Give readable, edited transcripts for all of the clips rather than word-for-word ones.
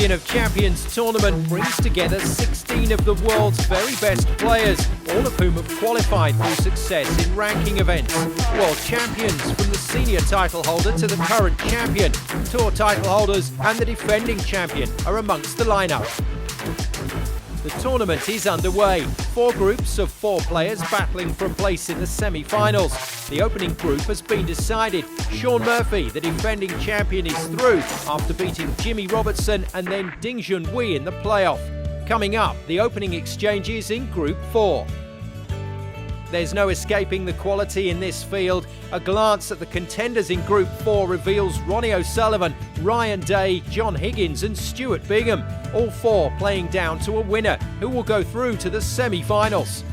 Champion of Champions tournament brings together 16 of the world's very best players, all of whom have qualified through success in ranking events. World champions, from the senior title holder to the current champion, tour title holders and the defending champion are amongst the lineup. The tournament is underway. 4 groups of 4 players battling for a place in the semi-finals. The opening group has been decided. Shaun Murphy, the defending champion, is through after beating Jimmy Robertson and then Ding Junhui in the playoff. Coming up, the opening exchanges in Group 4. There's no escaping the quality in this field. A glance at the contenders in Group 4 reveals Ronnie O'Sullivan, Ryan Day, John Higgins and Stuart Bingham, all 4 playing down to a winner who will go through to the semi-finals.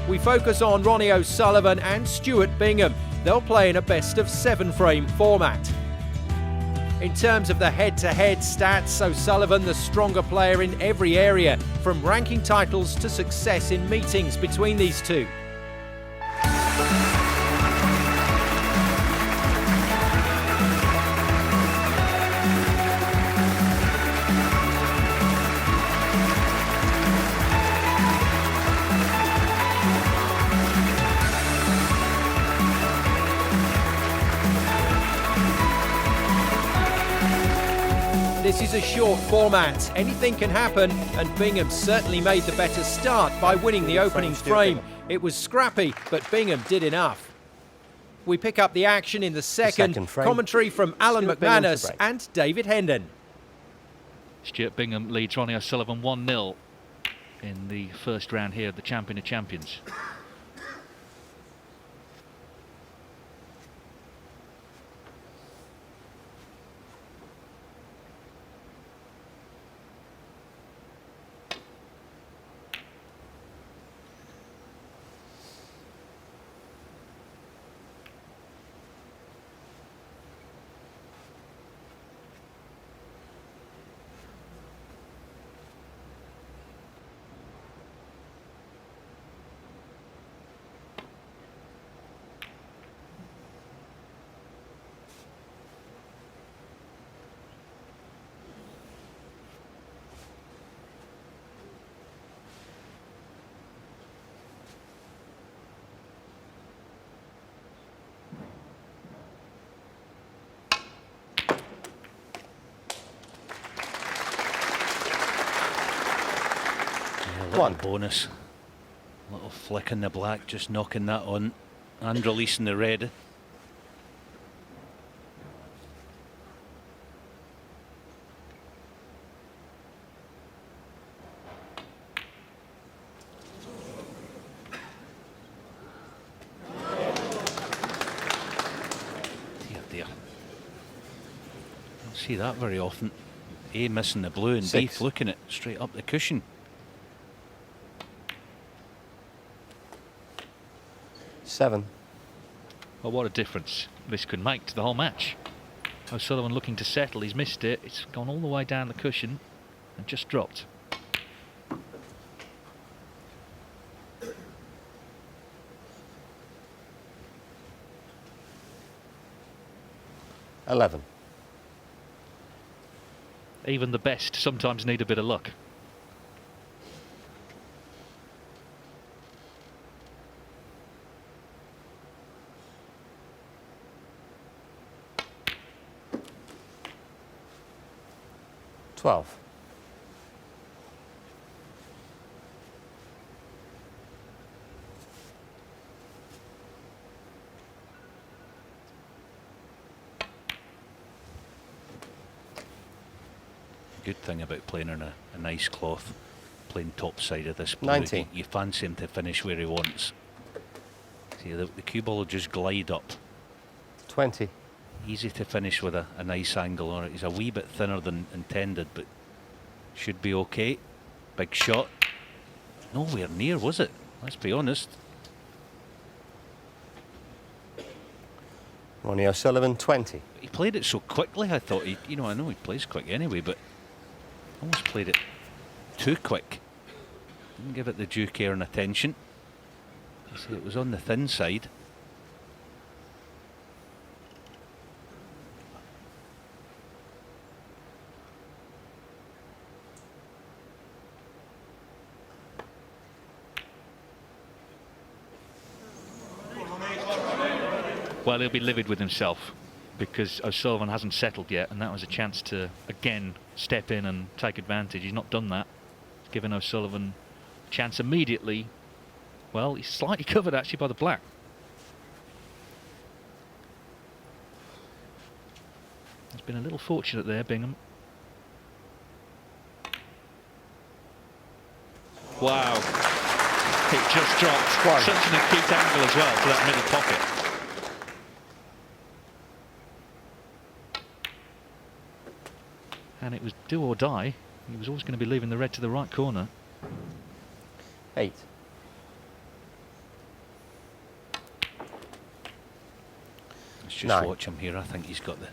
We focus on Ronnie O'Sullivan and Stuart Bingham. They'll play in a best-of-7 frame format. In terms of the head-to-head stats, O'Sullivan the stronger player in every area, from ranking titles to success in meetings between these two. This is a short format, anything can happen, and Bingham certainly made the better start by winning the opening frame. It was scrappy, but Bingham did enough. We pick up the action in the second commentary from Alan McManus and David Hendon. Stuart Bingham leads Ronnie O'Sullivan 1-0 in the first round here of the Champion of Champions. Little bonus, little flick in the black, just knocking that on and releasing the red. Dear. Don't see that very often. A missing the blue and B fluking it straight up the cushion. 7. Well, what a difference this could make to the whole match. O'Sullivan looking to settle, he's missed it. It's gone all the way down the cushion and just dropped. $11. Even the best sometimes need a bit of luck. $12. Good thing about playing on a nice cloth, playing top side of this blue, 90. you fancy him to finish where he wants. See, the cue ball will just glide up. 20. Easy to finish with a nice angle on it. He's a wee bit thinner than intended, but should be okay. Big shot. Nowhere near, was it? Let's be honest. Ronnie O'Sullivan, 20. He played it so quickly, I thought, I know he plays quick anyway, but almost played it too quick. Didn't give it the due care and attention. See, it was on the thin side. Well, he'll be livid with himself because O'Sullivan hasn't settled yet, and that was a chance to again step in and take advantage. He's not done that. He's given O'Sullivan a chance immediately. Well, he's slightly covered actually by the black. He's been a little fortunate there, Bingham. Wow. It just dropped. Such an acute angle as well to that middle pocket. And it was do or die. He was always going to be leaving the red to the right corner. 8. Let's just 9. watch him here. I think he's got the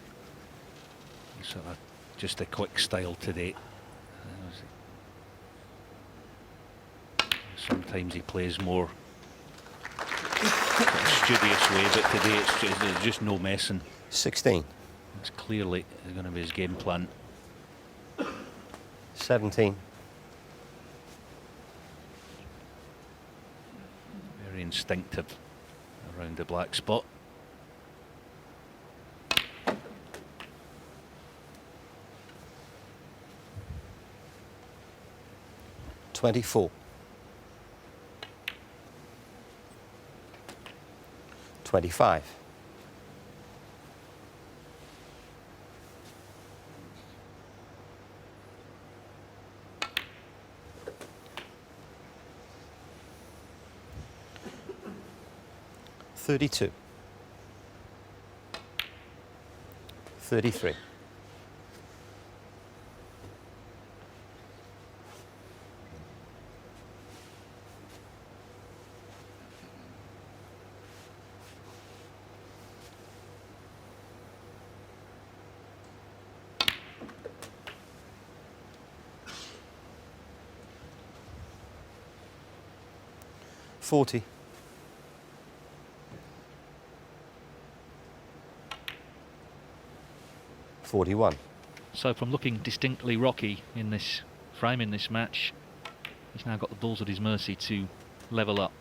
sort of just a quick style today. Sometimes he plays more studious way, but today it's just no messing. 16. It's clearly going to be his game plan. 17. Very instinctive around the black spot. $24. 25. 32. 33. 40. 41. So from looking distinctly rocky in this frame, in this match, he's now got the balls at his mercy to level up.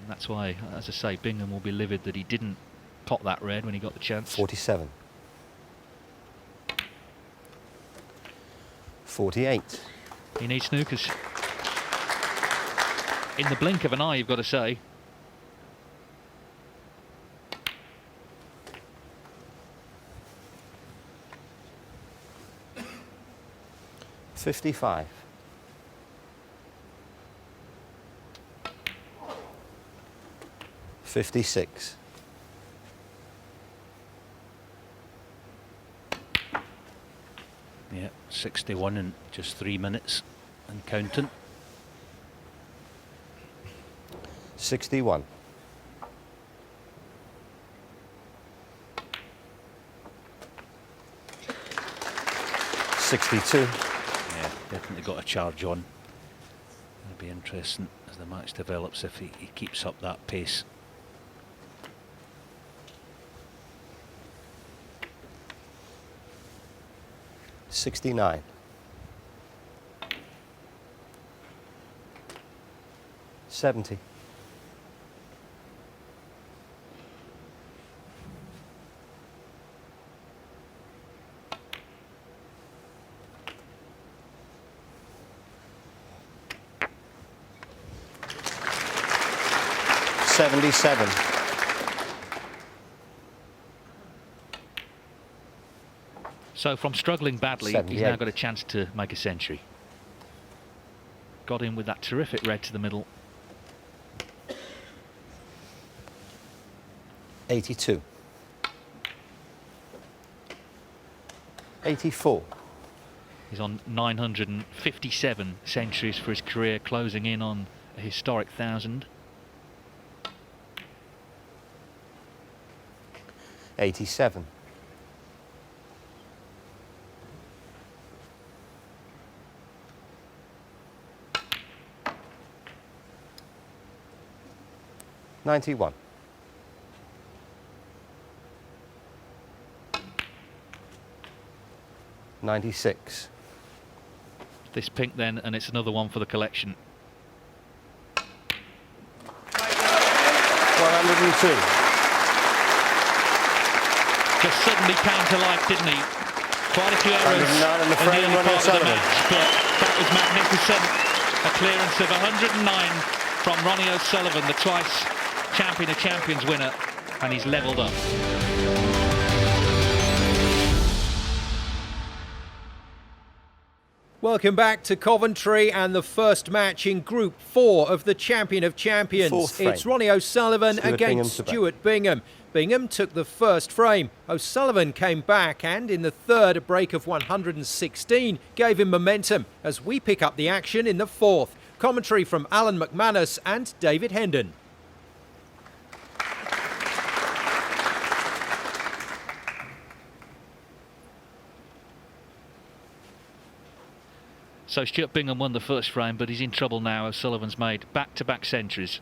And that's why, as I say, Bingham will be livid that he didn't pot that red when he got the chance. 47. 48. He needs snookers. In the blink of an eye, you've got to say. $55. 56. Yeah, 61 in just 3 minutes and counting. 61. 62. Yeah, definitely got a charge on. It'll be interesting as the match develops if he keeps up that pace. $69. 70. 77. So from struggling badly, he's 78. now got a chance to make a century. Got in with that terrific red to the middle. 82. 84. He's on 957 centuries for his career, closing in on a historic 1,000. 87. 91. 96. This pink then, and it's another one for the collection. 102. just suddenly came to life, didn't he? Quite a few errors in the early part of the match, but that was magnificent. A clearance of 109 from Ronnie O'Sullivan, the twice champion of champions winner, and he's levelled up. Welcome back to Coventry and the first match in Group 4 of the Champion of Champions. Fourth frame. It's Ronnie O'Sullivan Stuart Bingham against to back. Stuart Bingham. Bingham took the first frame. O'Sullivan came back and in the third, a break of 116 gave him momentum as we pick up the action in the fourth. Commentary from Alan McManus and David Hendon. So Stuart Bingham won the first frame, but he's in trouble now. O'Sullivan's made back-to-back centuries.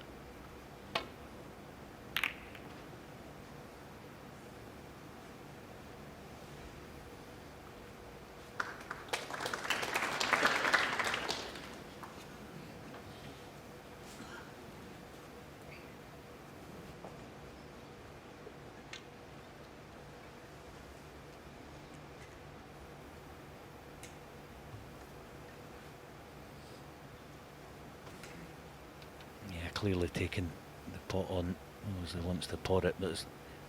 Clearly taking the pot on as he wants to pot it, but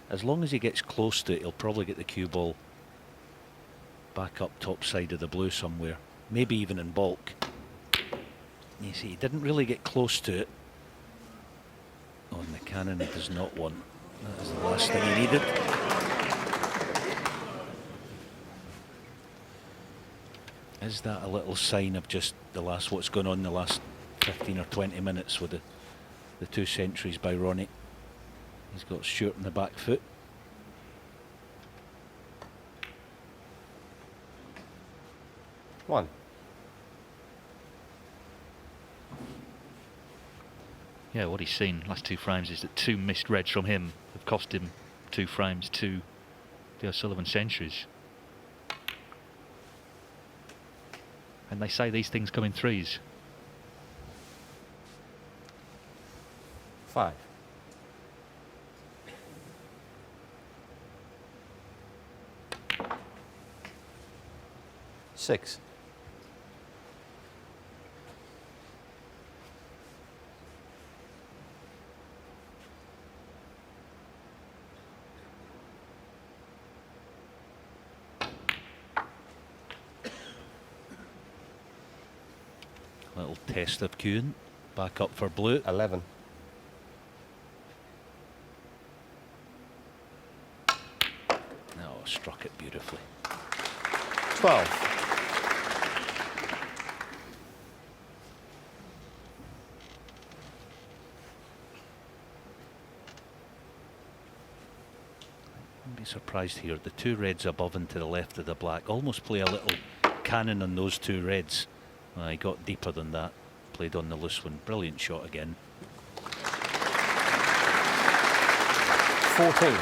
as long as he gets close to it, he'll probably get the cue ball back up top side of the blue somewhere, maybe even in bulk. You see, he didn't really get close to it. Oh, and the cannon does not want. That is the last thing he needed. Is that a little sign of just what's going on in the last 15 or 20 minutes with the two centuries by Ronnie? He's got Stuart in the back foot. One. Yeah, what he's seen last two frames is that two missed reds from him have cost him 2 frames to the O'Sullivan centuries. And they say these things come in threes. 5. Six. Little test of cueing. Back up for blue. 11. No, struck it beautifully. 12. I'd be surprised here. The two reds above and to the left of the black almost play a little cannon on those two reds. He got deeper than that. Played on the loose one. Brilliant shot again. 14.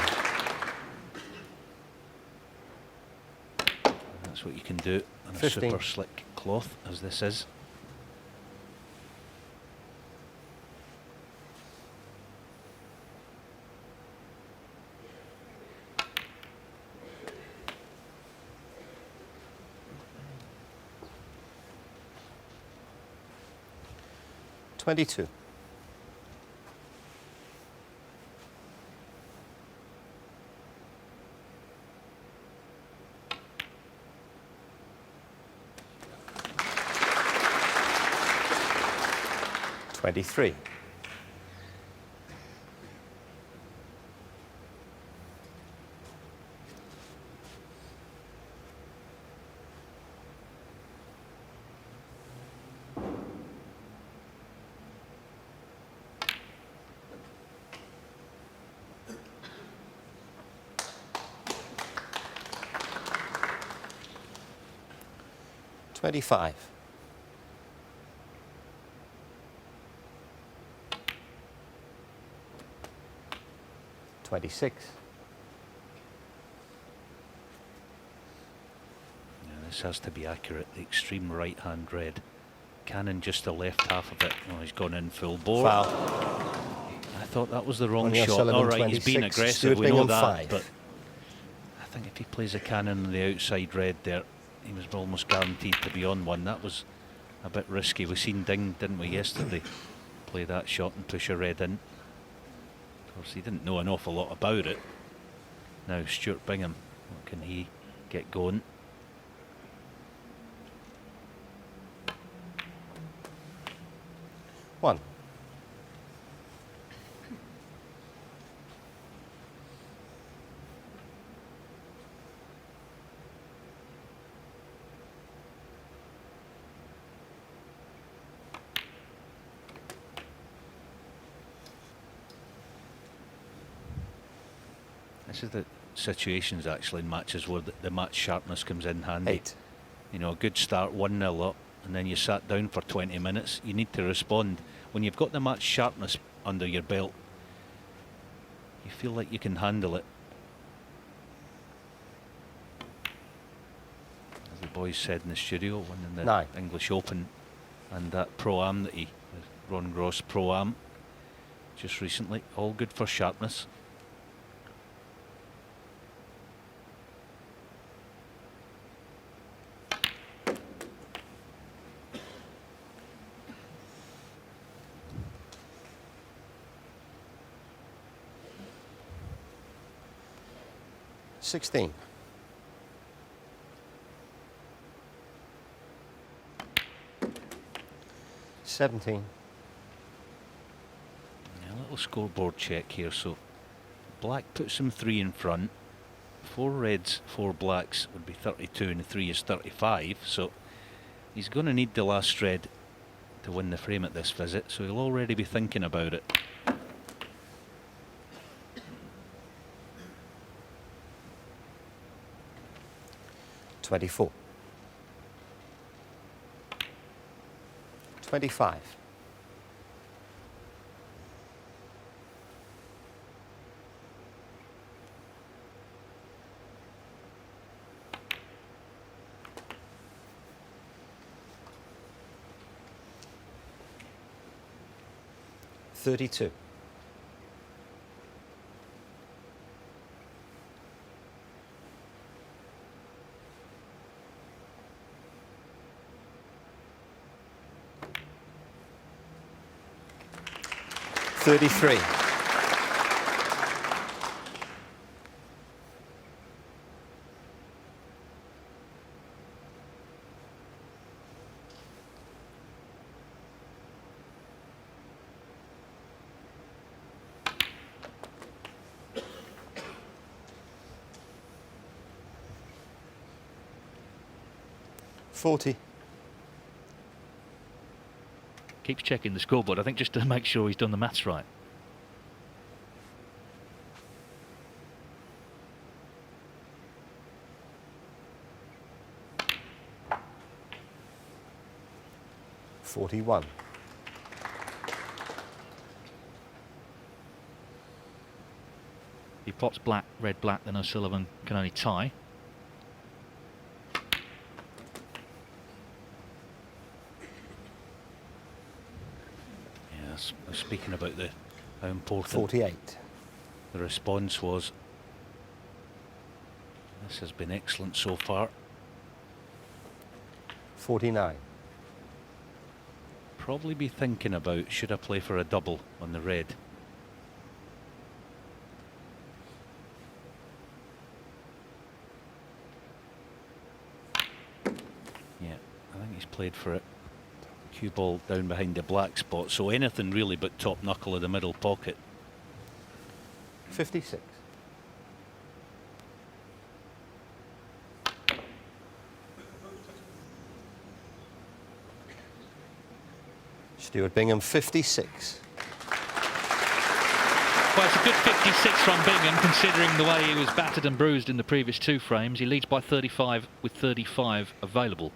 That's what you can do on a 15. super slick cloth, as this is. $22. $23. $25. 26. This has to be accurate. The extreme right hand red. Cannon just the left half of it. Oh, he's gone in full bore. Foul. I thought that was the wrong Ronnie shot. O'Sullivan, All right, he's been 26, aggressive. Stuart We know Bingham, that, 5. but I think if he plays a cannon on the outside red there, he was almost guaranteed to be on one. That was a bit risky. We seen Ding, didn't we, yesterday, play that shot and push a red in. Of course, he didn't know an awful lot about it. Now Stuart Bingham, what can he get going? One. This is the situations actually in matches where the match sharpness comes in handy. 8. You know, a good start, 1-0 up, and then you sat down for 20 minutes. You need to respond. When you've got the match sharpness under your belt, you feel like you can handle it. As the boys said in the studio, winning the 9. English Open and that Pro-Am that Ron Gross Pro-Am just recently, all good for sharpness. $16. $17. A little scoreboard check here. So black puts him 3 in front. 4 reds, 4 blacks would be 32, and the 3 is 35. So he's going to need the last red to win the frame at this visit. So he'll already be thinking about it. $24. $25. $32. $33. $40. Keeps checking the scoreboard, I think, just to make sure he's done the maths right. $41. He pops black, red, black, then O'Sullivan can only tie. Speaking about how important 48. the response was. This has been excellent so far. 49. Probably be thinking about, should I play for a double on the red? Yeah, I think he's played for it. Cue ball down behind the black spot, so anything really but top knuckle of the middle pocket. 56. Stuart Bingham, 56. Well, it's a good 56 from Bingham, considering the way he was battered and bruised in the previous 2 frames. He leads by 35 with 35 available.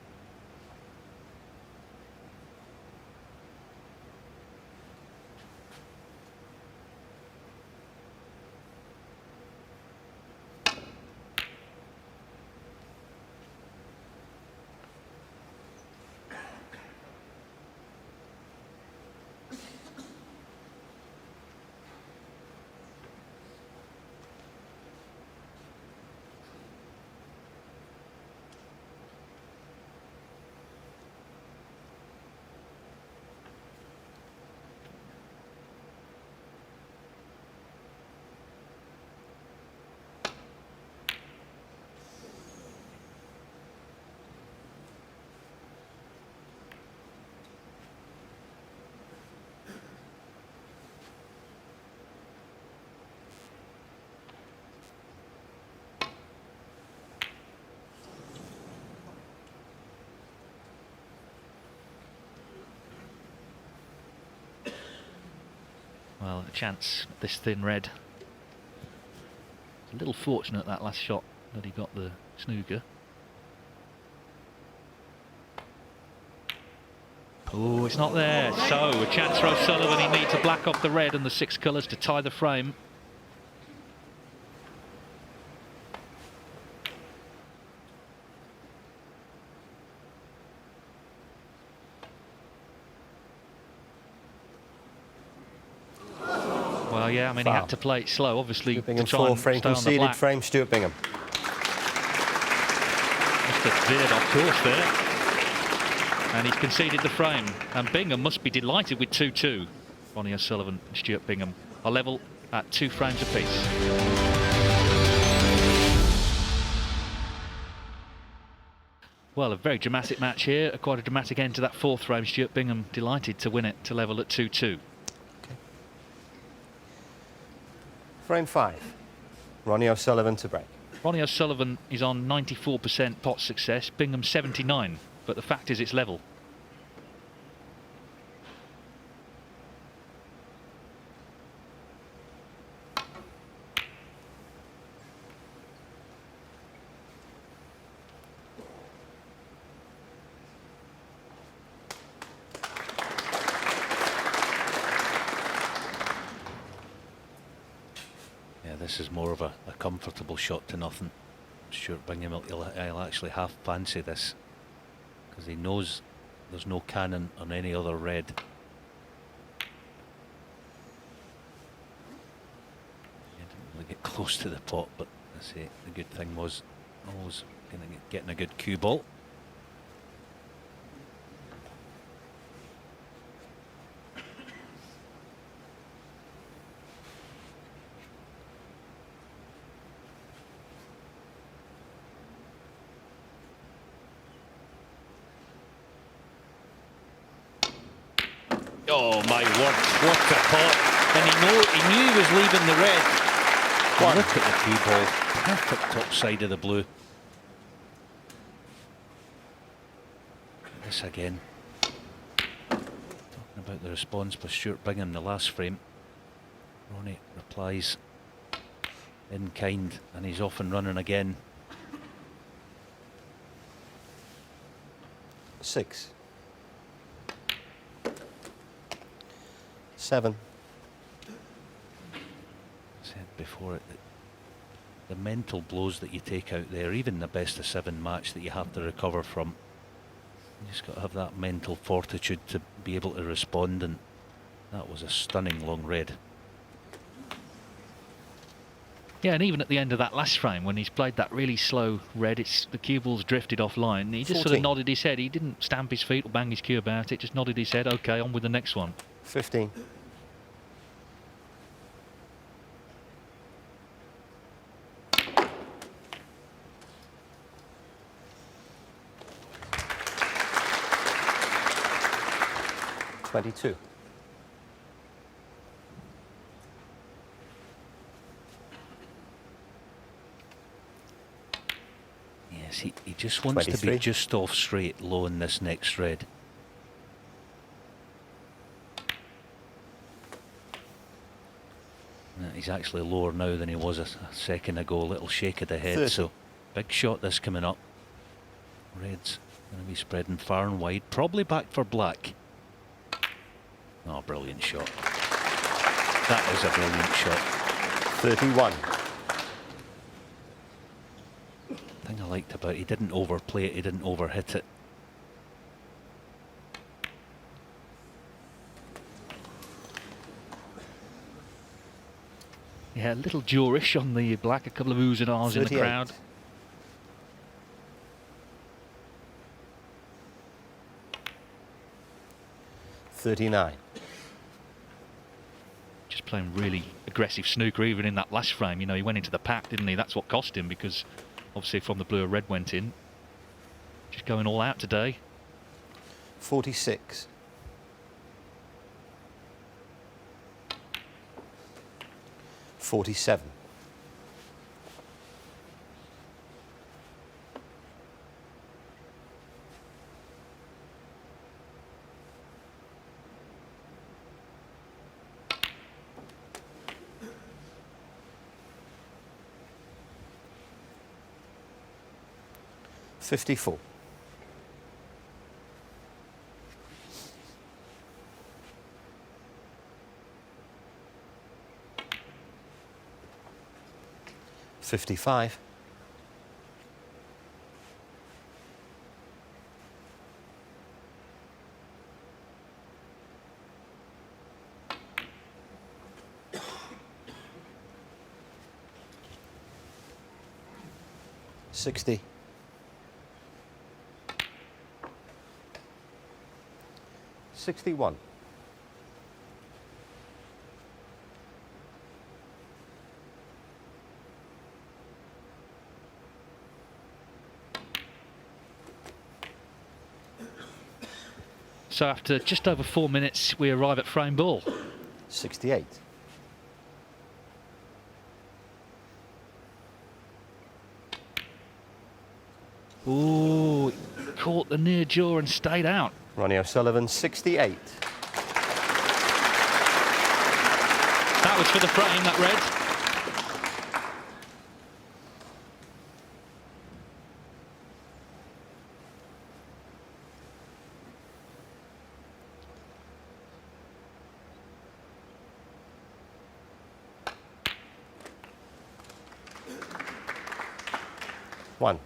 Well, a chance, this thin red. A little fortunate that last shot that he got the snooker. Oh, it's not there. So, a chance for O'Sullivan. He needs a black off the red and the 6 colours to tie the frame. Well, yeah, I mean, he had to play it slow, obviously, Stuart to Bingham, try 4 and frame stay on the conceded, black. frame Stuart Bingham. Must have veered off course there. And he's conceded the frame. And Bingham must be delighted with 2-2. Ronnie O'Sullivan and Stuart Bingham are level at 2 frames apiece. Well, a very dramatic match here. Quite a dramatic end to that 4th frame. Stuart Bingham delighted to win it to level at 2-2. Frame 5. Ronnie O'Sullivan to break. Ronnie O'Sullivan is on 94% pot success. Bingham 79. But the fact is it's level. Yeah, this is more of a comfortable shot to nothing. Stuart Bingham, he'll actually half fancy this, because he knows there's no cannon on any other red. He didn't really get close to the pot, but I say the good thing was always getting a good cue ball. Oh my word, what a pot. And he knew he was leaving the red. Look at the cue ball, perfect top side of the blue. This again. Talking about the response by Stuart Bingham in the last frame. Ronnie replies in kind, and he's off and running again. 6. 7. Said before, the mental blows that you take out there, even the best of 7 match that you have to recover from, you just got to have that mental fortitude to be able to respond, and that was a stunning long red. Yeah, and even at the end of that last frame, when he's played that really slow red, the cue ball's drifted offline. He just 14. sort of nodded his head. He didn't stamp his feet or bang his cue about it, just nodded his head, OK, on with the next one. 15. $22. Yes, he just wants to 23. be just off straight low in this next red. He's actually lower now than he was a second ago. A little shake of the head. 30. So big shot this coming up. Red's going to be spreading far and wide, probably back for black. Oh, brilliant shot. That is a brilliant shot. 31. The thing I liked about it, he didn't overplay it, he didn't overhit it. Yeah, a little Jurish on the black, a couple of oohs and ahs in the 38. crowd. $39. Just playing really aggressive snooker, even in that last frame. You know, he went into the pack, didn't he? That's what cost him, because obviously from the blue a red went in. Just going all out today. 46. 47. 54. $55. $60. $61. So after just over 4 minutes, we arrive at frame ball. 68. Ooh, caught the near jaw and stayed out. Ronnie O'Sullivan, 68. That was for the frame, that red. One.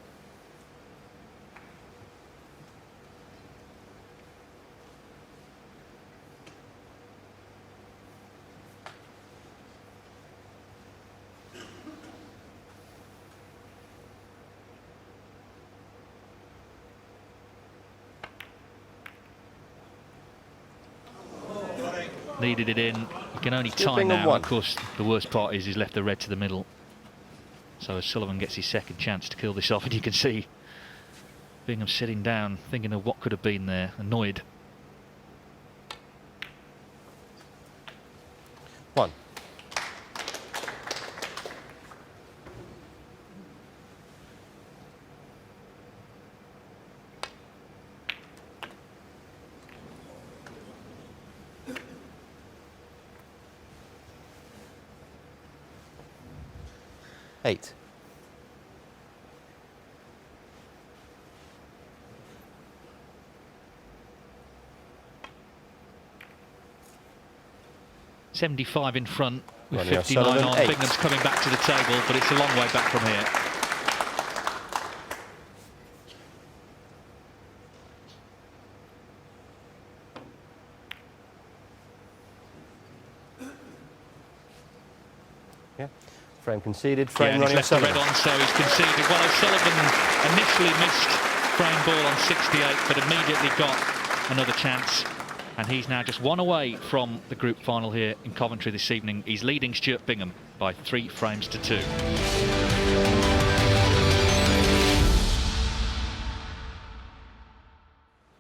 Needed it in. You can only Stuart tie Bingham, now. one. Of course, the worst part is he's left the red to the middle. So O'Sullivan gets his second chance to kill this off, and you can see Bingham sitting down, thinking of what could have been there, annoyed. One. Eight. $75 in front with Ronnie 59 O'Sullivan, on. eight. Bingham's coming back to the table, but it's a long way back from here. Yeah. Frame conceded. Frame Yeah, and Ronnie he's left the red O'Sullivan. on, so he's conceded. Well, O'Sullivan initially missed frame ball on 68, but immediately got another chance. And he's now just one away from the group final here in Coventry this evening. He's leading Stuart Bingham by 3 frames to 2.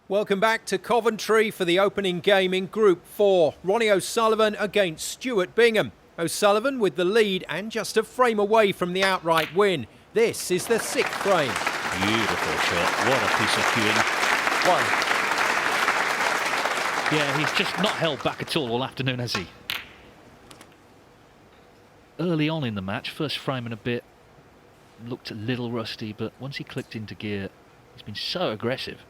Welcome back to Coventry for the opening game in Group 4. Ronnie O'Sullivan against Stuart Bingham. O'Sullivan with the lead and just a frame away from the outright win. This is the 6th frame. Beautiful shot. What a piece of cueing. One. Yeah, he's just not held back at all afternoon, has he? Early on in the match, first frame and a bit, looked a little rusty, but once he clicked into gear, he's been so aggressive.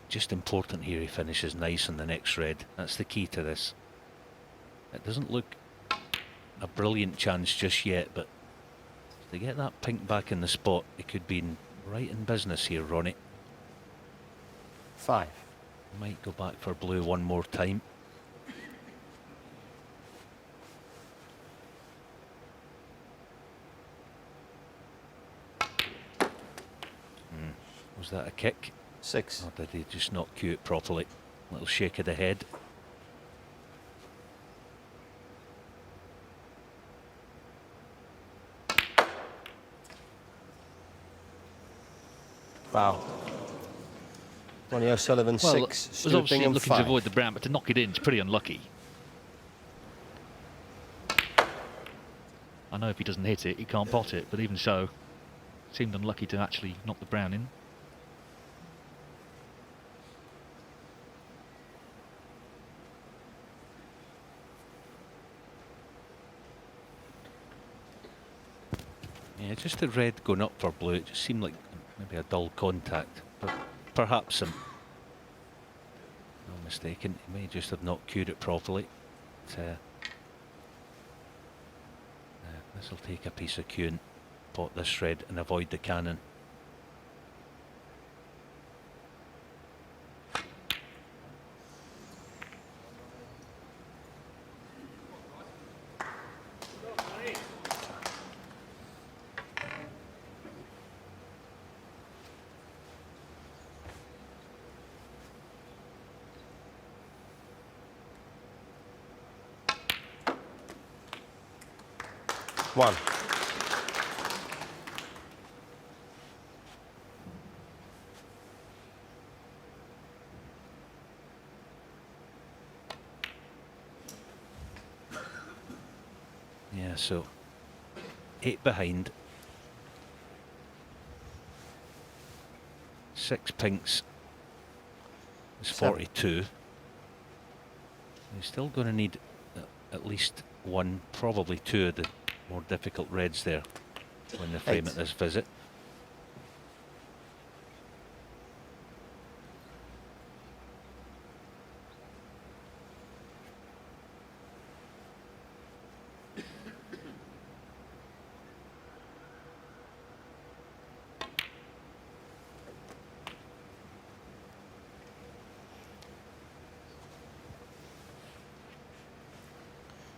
Just important here he finishes nice on the next red. That's the key to this. It doesn't look a brilliant chance just yet, but to get that pink back in the spot, it could be right in business here, Ronnie. 5. Might go back for blue one more time. Was that a kick? 6. Or did he just not cue it properly? Little shake of the head. Wow. Ronnie O'Sullivan, Well, 6. was Stuart obviously Bingham, looking 5. to avoid the brown, but to knock it in is pretty unlucky. I know if he doesn't hit it, he can't pot it, but even so, seemed unlucky to actually knock the brown in. Yeah, just the red going up for blue, it just seemed like maybe a dull contact. But perhaps I'm not mistaken, he may just have not cued it properly. This will take a piece of cue and pot this red and avoid the cannon. One. Yeah, so 8 behind. 6 pinks is 42. You're still going to need at least one, probably two of the more difficult reds there when they frame at this visit.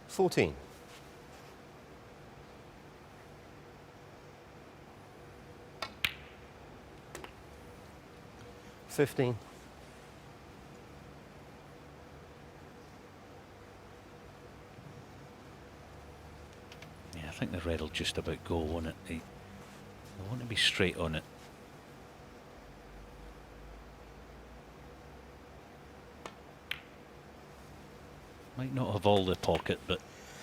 $14. 15. Yeah, I think the red will just about go, won't it? They want to be straight on it. Might not have all the pocket, but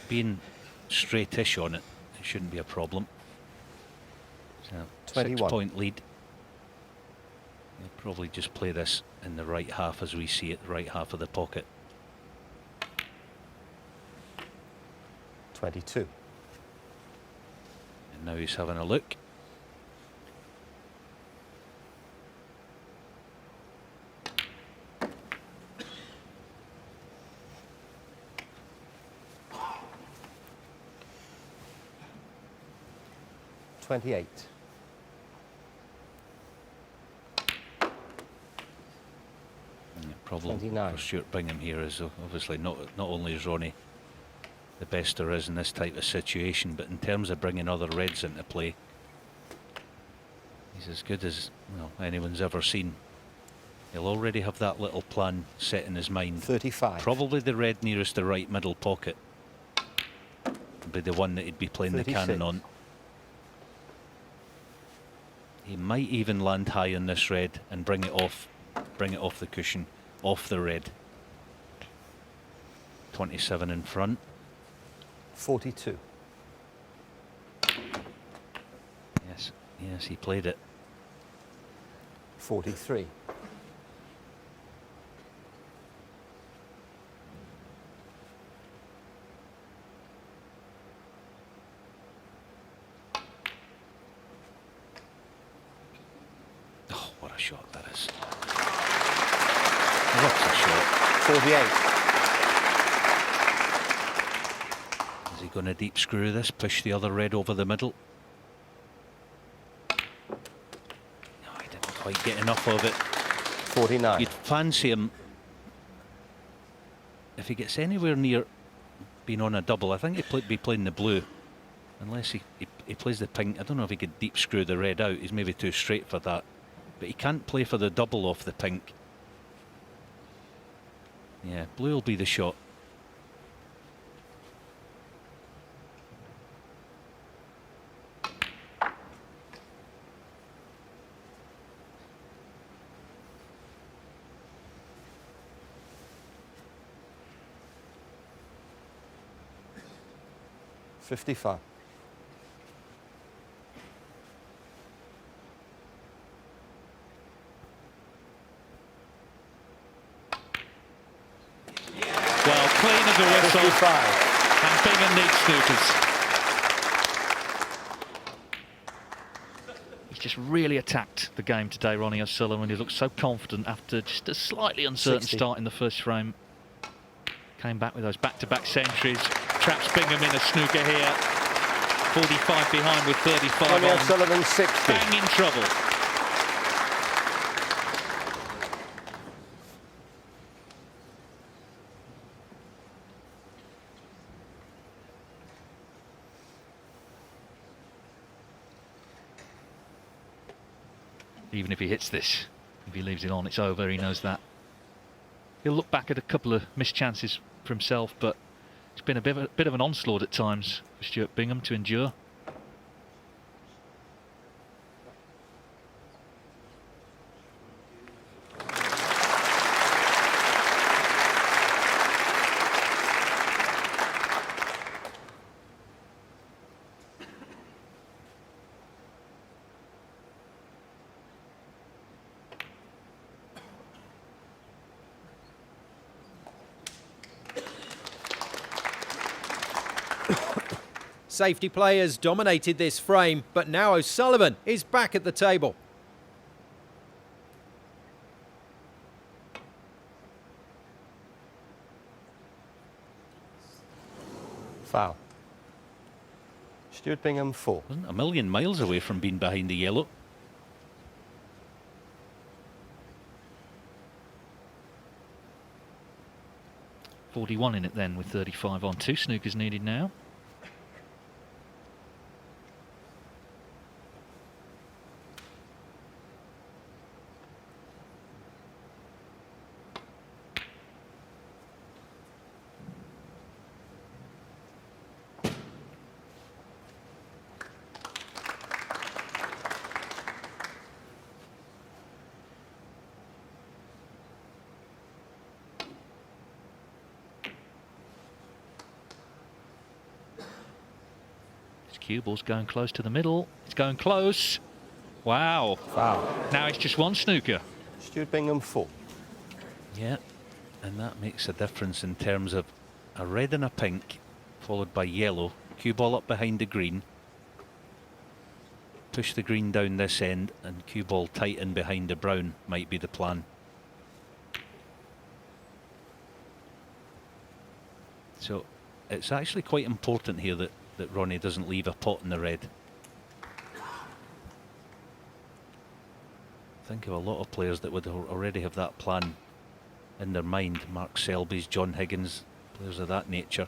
being straightish on it, it shouldn't be a problem. So 21. 6-point lead. He'll probably just play this in the right half as we see it, the right half of the pocket. 22. And now he's having a look. $28. Problem 29. for Stuart Bingham here is obviously not only is Ronnie the best there is in this type of situation, but in terms of bringing other reds into play, he's as good as, well, anyone's ever seen. He'll already have that little plan set in his mind. 35. Probably the red nearest the right middle pocket would be the one that he'd be playing 36. the cannon on. He might even land high on this red and bring it off the cushion, off the red. 27 in front. 42. Yes, he played it. 43. Oh, what a shot that is. What a shot. 48. Is he going to deep screw this, push the other red over the middle? No, he didn't quite get enough of it. 49. You'd fancy him, if he gets anywhere near being on a double, I think he'd be playing the blue. Unless he plays the pink. I don't know if he could deep screw the red out. He's maybe too straight for that. But he can't play for the double off the pink. Yeah, blue will be the shot. $55. Well, clean as a whistle. 55. And Bingham needs snookers. He's just really attacked the game today, Ronnie O'Sullivan. He looks so confident after just a slightly uncertain 60. start in the first frame. Came back with those back-to-back centuries. Traps Bingham in a snooker here. 45 behind with 35 Ronnie on. O'Sullivan 60. Bang in trouble. Even if he hits this, if he leaves it on, it's over. He knows that. He'll look back at a couple of missed chances for himself, but it's been a bit of an onslaught at times for Stuart Bingham to endure. Safety players dominated this frame, but now O'Sullivan is back at the table. Foul. Stuart Bingham 4. Wasn't a million miles away from being behind the yellow. .41 in it then with 35 on. 2 snookers needed now. Cue ball's going close to the middle. It's going close. Wow. Foul. Now it's just one snooker. Stuart Bingham 4. Yeah, and that makes a difference in terms of a red and a pink, followed by yellow. Cue ball up behind the green. Push the green down this end, and cue ball tight in behind the brown might be the plan. So it's actually quite important here that Ronnie doesn't leave a pot in the red. Think of a lot of players that would already have that plan in their mind. Mark Selby's, John Higgins, players of that nature.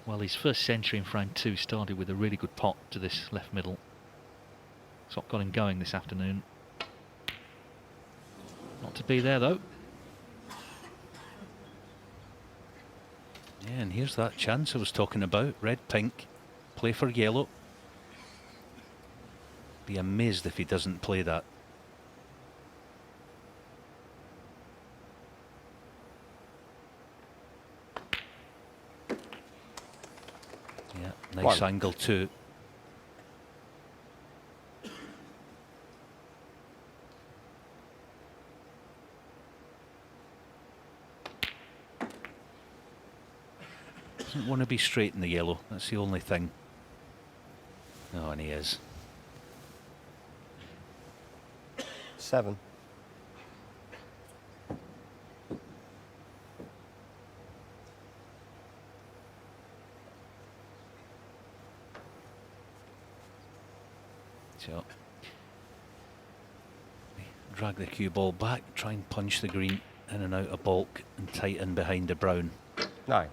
Well, his first century in frame 2 started with a really good pot to this left middle. It's what got him going this afternoon. Not to be there though. Yeah, and here's that chance I was talking about. Red, pink, play for yellow. Be amazed if he doesn't play that. Nice angle too. Doesn't want to be straight in the yellow. That's the only thing. Oh, and he is. 7. So drag the cue ball back, try and punch the green in and out of balk and tight in behind the brown. 9.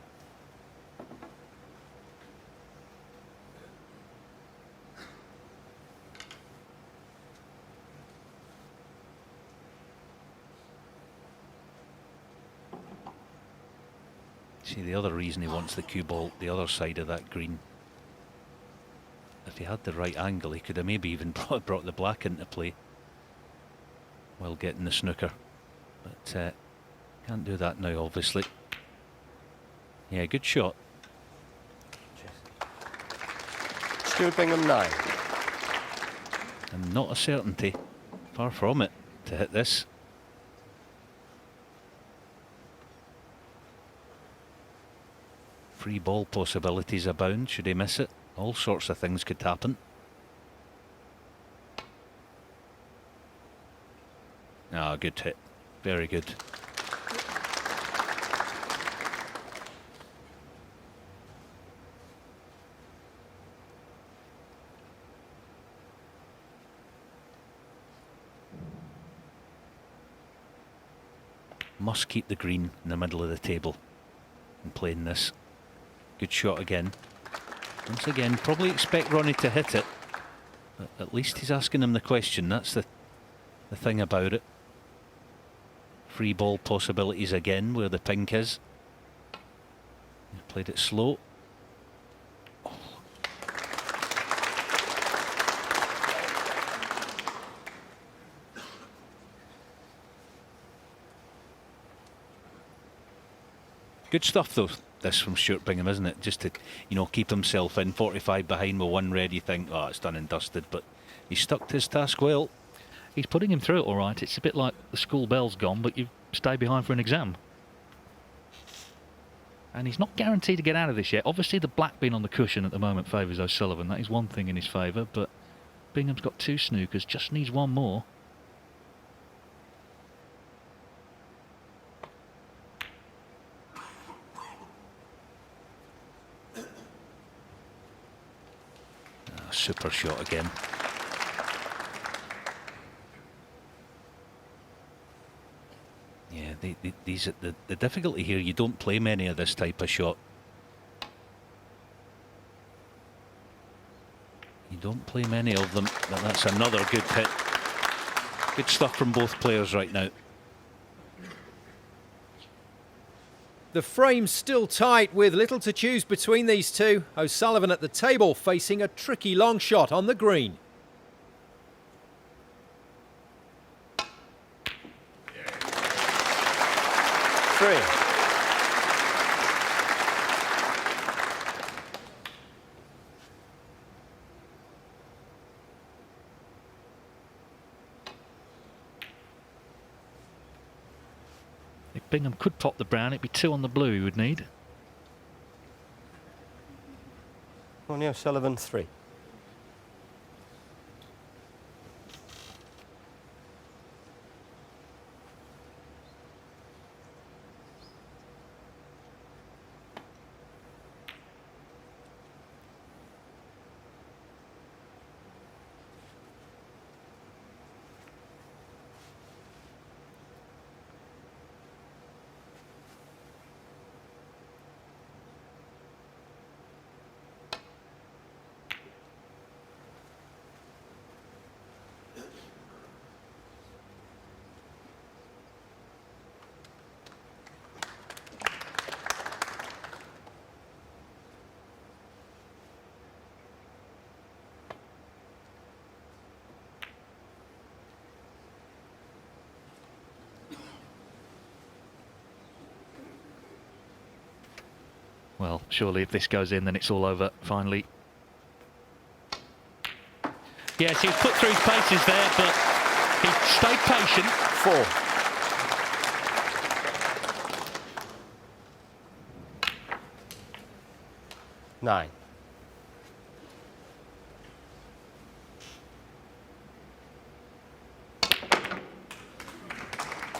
See, the other reason he wants the cue ball the other side of that green. If he had the right angle, he could have maybe even brought the black into play while getting the snooker. But can't do that now, obviously. Yeah, good shot. Stuart Bingham 9. And not a certainty, far from it, to hit this. Free ball possibilities abound should he miss it. All sorts of things could happen. Ah, good hit. Very good. Must keep the green in the middle of the table and playing this. Good shot again. Once again, probably expect Ronnie to hit it, but at least he's asking him the question. That's the thing about it. Free ball possibilities again where the pink is. He played it slow. Oh. Good stuff though, this from Stuart Bingham, isn't it? Just to, you know, keep himself in. 45 behind with one red, you think, oh, it's done and dusted, but he stuck to his task well. He's putting him through it all right. It's a bit like the school bell's gone, but you stay behind for an exam. And he's not guaranteed to get out of this yet. Obviously, the black being on the cushion at the moment favours O'Sullivan. That is one thing in his favour, but Bingham's got 2 snookers, just needs one more. Super shot again. Yeah, the difficulty here, you don't play many of this type of shot. You don't play many of them, but that's another good hit. Good stuff from both players right now. The frame's still tight with little to choose between these two. O'Sullivan at the table facing a tricky long shot on the green. Three. If Bingham could pop the brown, it'd be 2 on the blue he would need. Ronnie O'Sullivan 3. Well, surely if this goes in, then it's all over, finally. Yes, he was put through his paces there, but he stayed patient. 4. Nine.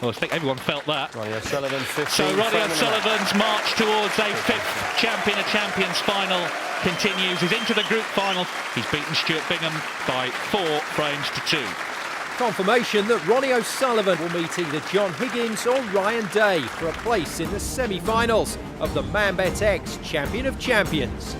Well, I think everyone felt that. Ronnie O'Sullivan 15. So Ronnie O'Sullivan's march towards a 5th Champion of Champions final continues. He's into the group final. He's beaten Stuart Bingham by 4 frames to 2. Confirmation that Ronnie O'Sullivan will meet either John Higgins or Ryan Day for a place in the semi-finals of the Mambet X Champion of Champions.